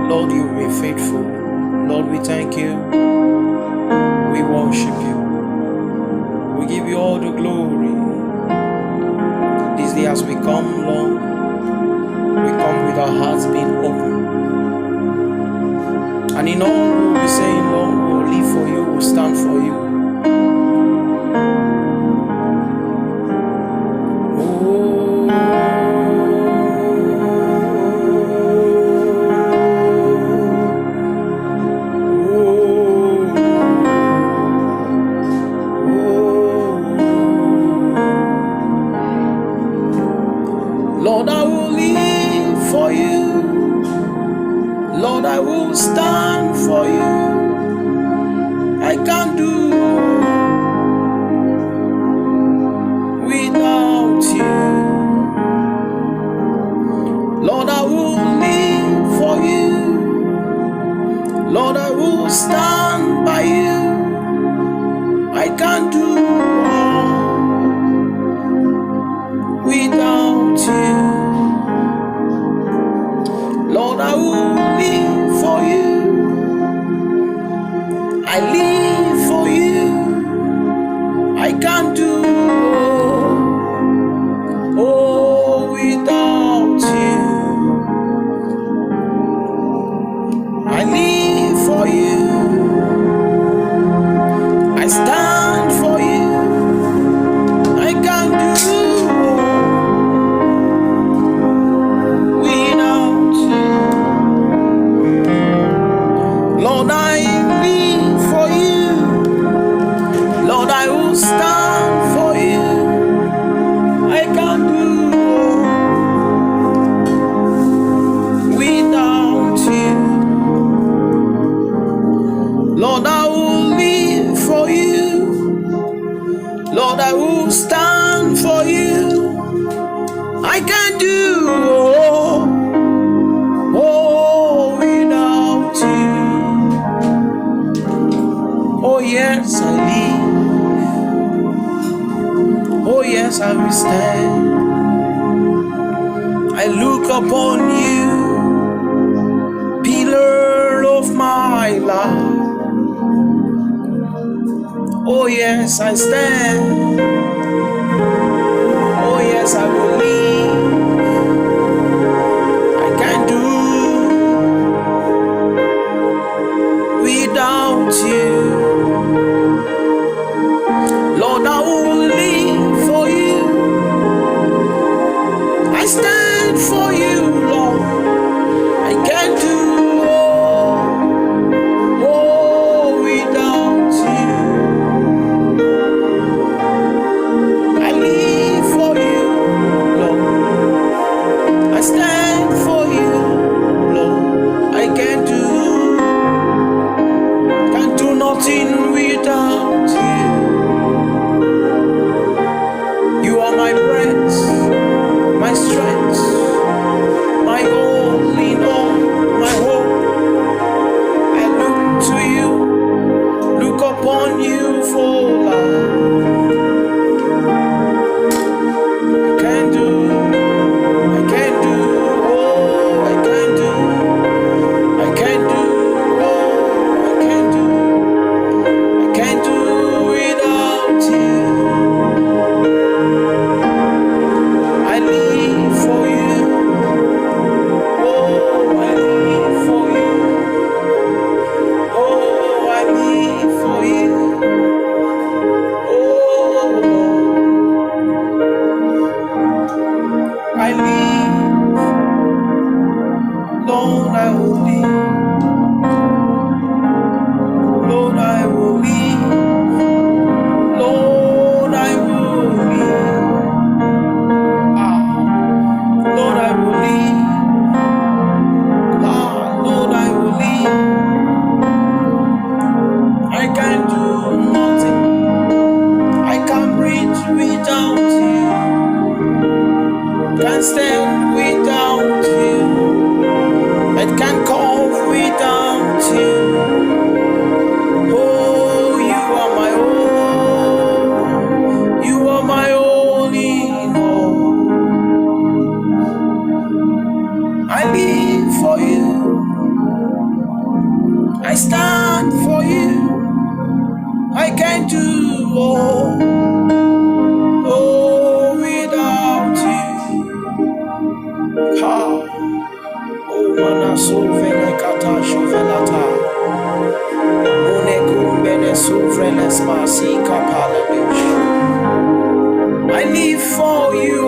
Lord, you've been faithful. Lord, we thank you. We worship you. We give you all the glory. This day as we come, Lord, we come with our hearts being open. And in all we'll be saying, Lord, we'll live for you, we'll stand for you. Lord, I will live for you. Lord, I will stand for you. I can't do without you. Lord, I will live for you. Lord, I will stand by you. I can't do without you. Lord, I will live for you. I live for you. I can't do without you. I live for you. I stand for you. I can't do without you. Lord, I live for you. Lord, I will stand for you. I can't do without you. Lord, I will live for you. Lord, I will stand for you. I can't do without you. Oh yes, I live. Oh yes, I will stand. I look upon you, pillar of my life. Oh yes, I stand. Oh yes, I will live. I can't do without you. Lord, I will live for you. I stand for you, Lord. I can't do without you. I live for you, Lord. stand for you. I can't do without you. Ha. Oh mana sovele kata shovelata. Mone kumbene sovele spasi kapala. I live for you,